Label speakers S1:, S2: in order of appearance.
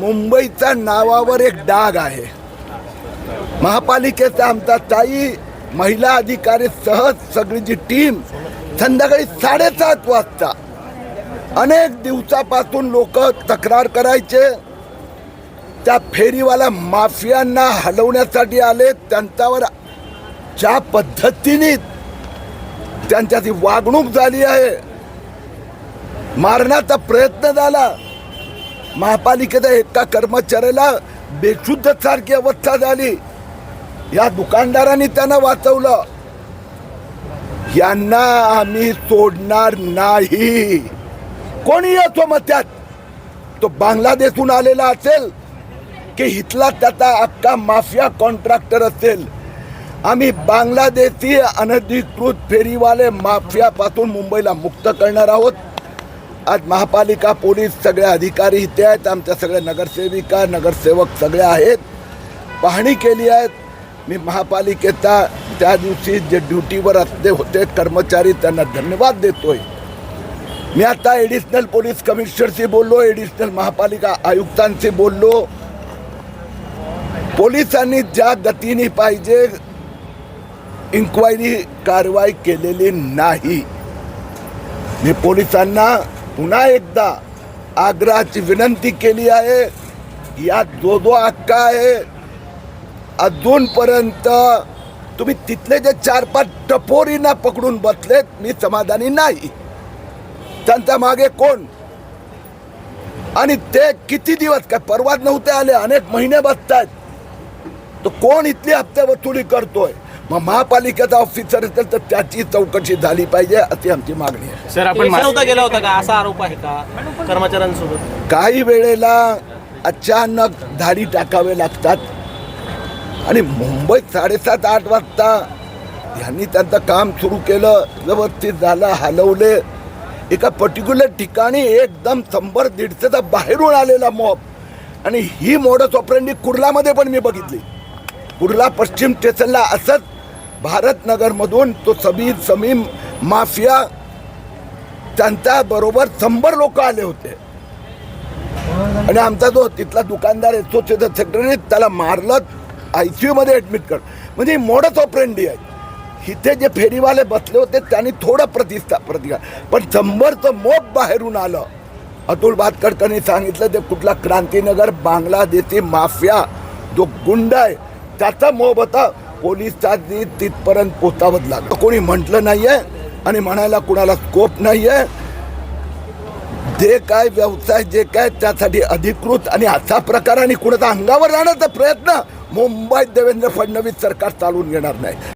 S1: मुंबईच्या नावावर एक डाग आहे. महापालिकेचा आमचा ताई महिला अधिकारी सहज सगळी जी टीम संध्याकाळी 7:30 वाजता अनेक दिवसापासून लोक तक्रार करायचे. त्या फेरीवाला माफियांना हलवण्यासाठी आले. त्यांच्यावर ज्या पद्धतीने त्यांच्याची वागणूक झाली आहे, मारण्याचा प्रयत्न झाला. महापालिकेच्या एका कर्मचाऱ्याला बेशुद्ध सारखी अवस्था झाली. या दुकानदारांनी त्यांना वाचवलं. यांना आम्ही सोडणार नाही. कोणी असो मग त्यात तो बांगलादेशहून आलेला असेल की इथला त्याचा अख्खा माफिया कॉन्ट्रॅक्टर असेल, आम्ही बांगलादेशी अनधिकृत फेरीवाले माफियापासून मुंबईला मुक्त करणार आहोत. आज महापालिका पोलीस सगळे अधिकारी इथे आहेत. आमच्या सगळ्या नगरसेविका नगरसेवक सगळे आहेत. पाहणी केली आहेत. मी महापालिकेचा त्या दिवशी जे ड्युटीवर असले होते कर्मचारी त्यांना धन्यवाद देतोय. मी आता ॲडिशनल पोलीस कमिशनरशी बोललो, ॲडिशनल महापालिका आयुक्तांशी बोललो. पोलिसांनी ज्या गतीने पाहिजे इन्क्वायरी कारवाई केलेली नाही. मी पोलिसांना पुन्हा एकदा आग्रहाची विनंती केली आहे. यात जो हक्क आहे, अजूनपर्यंत तुम्ही तिथले जे 4-5 टपोरींना पकडून बसलेत, मी समाधानी नाही. त्यांच्या मागे कोण आणि ते किती दिवस, काय परवाच नव्हते आले, अनेक महिने बसतात. तो कोण इथली हप्ते वसुली करतोय? मग महापालिकेचा ऑफिसर असेल तर त्याची चौकशी झाली पाहिजे, अशी आमची मागणी आहे.
S2: सर, आपण गेला होता का असा आरोप आहे का कर्मचाऱ्यांसोबत?
S1: काही वेळेला अचानक धाडी टाकावे लागतात आणि मुंबईत 7:30-8 वाजता यांनी त्यांचं काम सुरू केलं, व्यवस्थित झालं, हलवले. एका पर्टिक्युलर ठिकाणी एकदम 100-150 बाहेरून आलेला मॉब. आणि ही मोडस ऑपरेंडी कुर्लामध्ये पण मी बघितली. कुर्ला पश्चिम स्टेशनला असंच भारतनगरमधून तो समीम माफिया त्यांच्याबरोबर 100 लोक आले होते. आणि आमचा जो तिथला दुकानदार असोसिएशन सेक्रेटरी त्याला मारलं, ICU मध्ये ॲडमिट कर. म्हणजे मोडस ऑपरेंडी आहे. इथे जे फेरीवाले बसले होते त्यांनी थोडं प्रतिकार, पण 100चं मोब बाहेरून आलं. अतुल भातखळकरांनी सांगितलं ते कुठला क्रांतीनगर बांगलादेशी माफिया जो गुंड आहे त्याचा मोब होता. पोलिसांनी तिथपर्यंत पोचावं लागलं. कोणी म्हटलं नाहीये आणि म्हणायला कुणाला स्कोप नाहीये. जे काय व्यवसाय जे काय त्यासाठी अधिकृत आणि असा प्रकार आणि कुणाचा अंगावर जाण्याचा प्रयत्न मुंबईत देवेंद्र फडणवीस सरकार चालवून घेणार नाही.